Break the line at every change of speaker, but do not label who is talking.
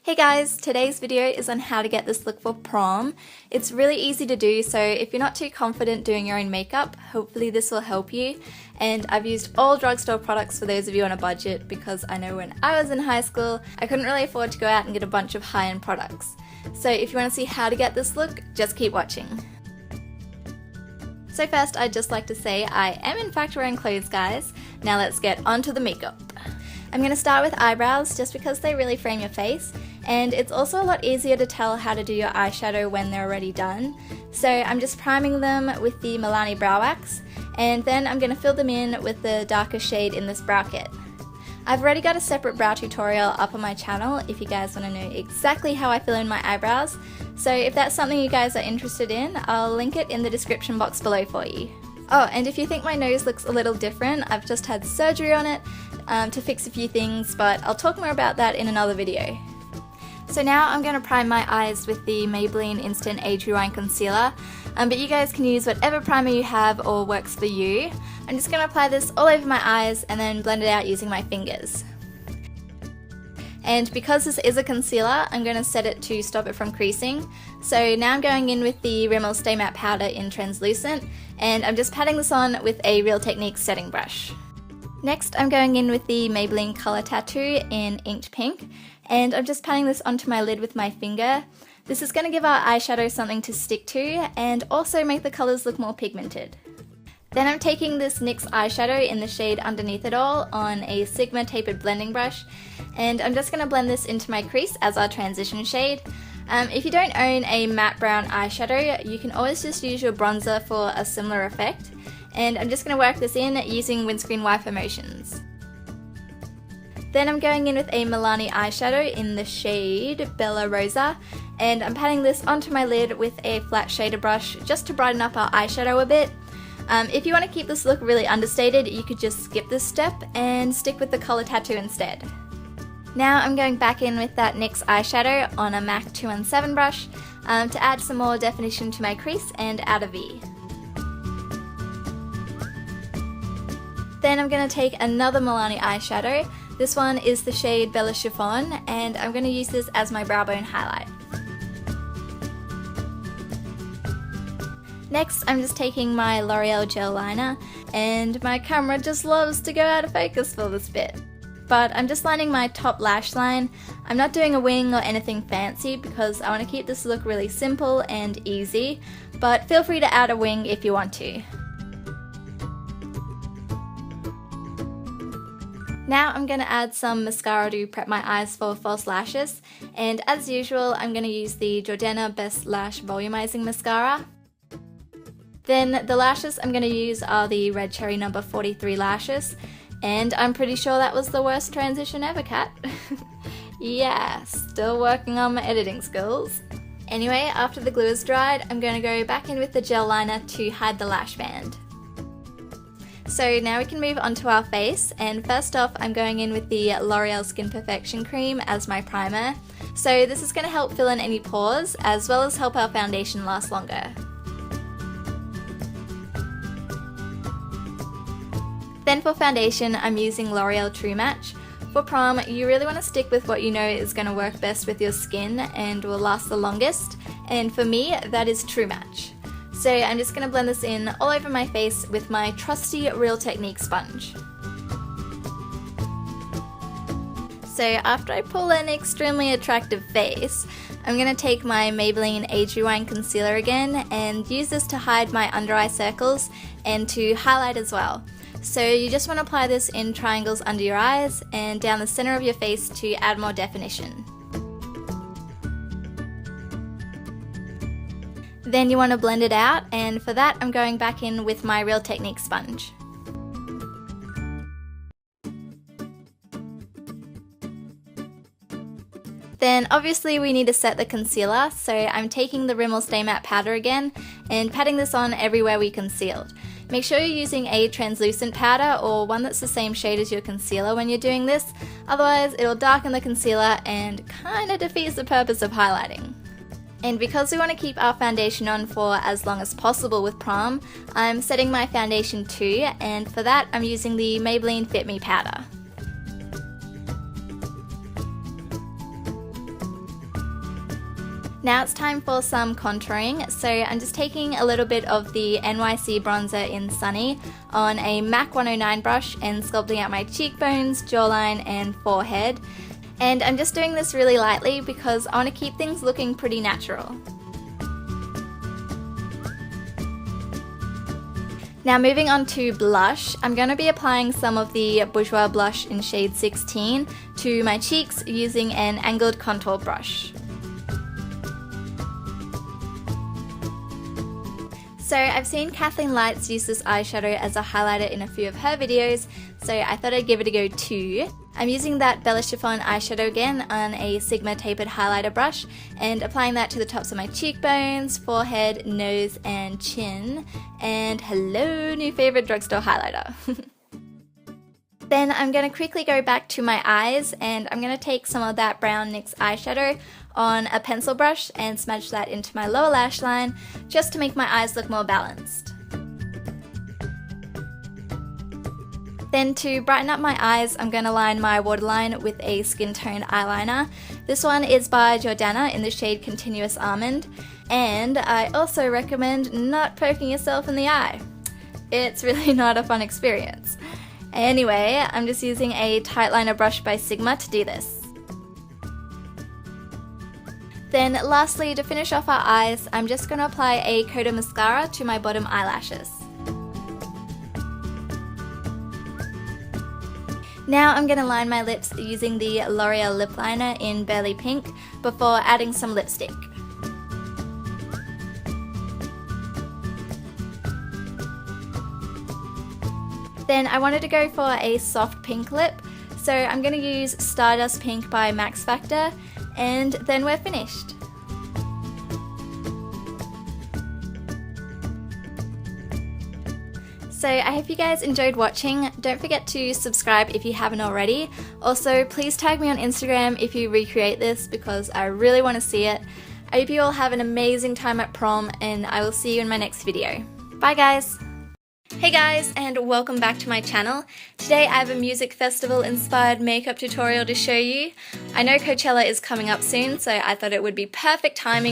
Hey guys, today's video is on how to get this look for prom. It's really easy to do, so if you're not too confident doing your own makeup, hopefully this will help you. And I've used all drugstore products for those of you on a budget because I know when I was in high school, I couldn't really afford to go out and get a bunch of high-end products. So if you want to see how to get this look, just keep watching. So first, I'd just like to say I am in fact wearing clothes, guys. Now let's get onto the makeup. I'm going to start with eyebrows just because they really frame your face, and it's also a lot easier to tell how to do your eyeshadow when they're already done. So I'm just priming them with the Milani Brow Wax, and then I'm going to fill them in with the darker shade in this brow kit. I've already got a separate brow tutorial up on my channel if you guys want to know exactly how I fill in my eyebrows, so if that's something you guys are interested in, I'll link it in the description box below for you. Oh, and if you think my nose looks a little different, I've just had surgery on it to fix a few things, but I'll talk more about that in another video. So now I'm going to prime my eyes with the Maybelline Instant Age Rewind Concealer, but you guys can use whatever primer you have or works for you. I'm just going to apply this all over my eyes and then blend it out using my fingers. And because this is a concealer, I'm going to set it to stop it from creasing. So now I'm going in with the Rimmel Stay Matte Powder in Translucent, and I'm just patting this on with a Real Techniques setting brush. Next, I'm going in with the Maybelline Colour Tattoo in Inked Pink, and I'm just patting this onto my lid with my finger. This is going to give our eyeshadow something to stick to and also make the colours look more pigmented. Then I'm taking this NYX eyeshadow in the shade Underneath It All on a Sigma tapered blending brush, and I'm just going to blend this into my crease as our transition shade. If you don't own a matte brown eyeshadow, you can always just use your bronzer for a similar effect. And I'm just going to work this in using windscreen wiper motions. Then I'm going in with a Milani eyeshadow in the shade Bella Rosa, and I'm patting this onto my lid with a flat shader brush just to brighten up our eyeshadow a bit. If you want to keep this look really understated, you could just skip this step and stick with the Colour Tattoo instead. Now I'm going back in with that NYX eyeshadow on a MAC 217 brush to add some more definition to my crease and add a V. Then I'm going to take another Milani eyeshadow. This one is the shade Bella Chiffon, and I'm going to use this as my brow bone highlight. Next, I'm just taking my L'Oreal gel liner, and my camera just loves to go out of focus for this bit. But I'm just lining my top lash line. I'm not doing a wing or anything fancy because I want to keep this look really simple and easy, but feel free to add a wing if you want to. Now I'm going to add some mascara to prep my eyes for false lashes, and as usual I'm going to use the Jordana Best Lash Volumizing Mascara. Then the lashes I'm going to use are the Red Cherry No. 43 lashes, and I'm pretty sure that was the worst transition ever, Kat. Yeah, still working on my editing skills. Anyway, after the glue is dried, I'm going to go back in with the gel liner to hide the lash band. So now we can move on to our face, and first off I'm going in with the L'Oreal Skin Perfection Cream as my primer. So this is going to help fill in any pores as well as help our foundation last longer. Then for foundation I'm using L'Oreal True Match. For prom, you really want to stick with what you know is going to work best with your skin and will last the longest, and for me that is True Match. So I'm just going to blend this in all over my face with my trusty Real Techniques sponge. So after I pull an extremely attractive face, I'm going to take my Maybelline Age Rewind Concealer again and use this to hide my under eye circles and to highlight as well. So you just want to apply this in triangles under your eyes and down the center of your face to add more definition. Then you want to blend it out, and for that I'm going back in with my Real Techniques sponge. Then obviously we need to set the concealer, so I'm taking the Rimmel Stay Matte Powder again and patting this on everywhere we concealed. Make sure you're using a translucent powder or one that's the same shade as your concealer when you're doing this, otherwise it'll darken the concealer and kinda defeats the purpose of highlighting. And because we want to keep our foundation on for as long as possible with prom, I'm setting my foundation too, and for that I'm using the Maybelline Fit Me powder. Now it's time for some contouring, so I'm just taking a little bit of the NYC bronzer in Sunny on a MAC 109 brush and sculpting out my cheekbones, jawline and forehead. And I'm just doing this really lightly because I want to keep things looking pretty natural. Now moving on to blush, I'm going to be applying some of the Bourjois blush in shade 16 to my cheeks using an angled contour brush. So I've seen Kathleen Lights use this eyeshadow as a highlighter in a few of her videos, so I thought I'd give it a go too. I'm using that Bella Chiffon eyeshadow again on a Sigma tapered highlighter brush and applying that to the tops of my cheekbones, forehead, nose and chin. And hello, new favourite drugstore highlighter. Then I'm going to quickly go back to my eyes and I'm going to take some of that brown NYX eyeshadow on a pencil brush and smudge that into my lower lash line just to make my eyes look more balanced. Then to brighten up my eyes, I'm going to line my waterline with a skin tone eyeliner. This one is by Jordana in the shade Continuous Almond, and I also recommend not poking yourself in the eye. It's really not a fun experience. Anyway, I'm just using a tight liner brush by Sigma to do this. Then lastly, to finish off our eyes, I'm just going to apply a coat of mascara to my bottom eyelashes. Now I'm going to line my lips using the L'Oreal lip liner in Burly Pink before adding some lipstick. Then I wanted to go for a soft pink lip, so I'm going to use Stardust Pink by Max Factor, and then we're finished. So I hope you guys enjoyed watching. Don't forget to subscribe if you haven't already. Also, please tag me on Instagram if you recreate this because I really want to see it. I hope you all have an amazing time at prom and I will see you in my next video. Bye guys! Hey guys, and welcome back to my channel. Today I have a music festival inspired makeup tutorial to show you. I know Coachella is coming up soon, so I thought it would be perfect timing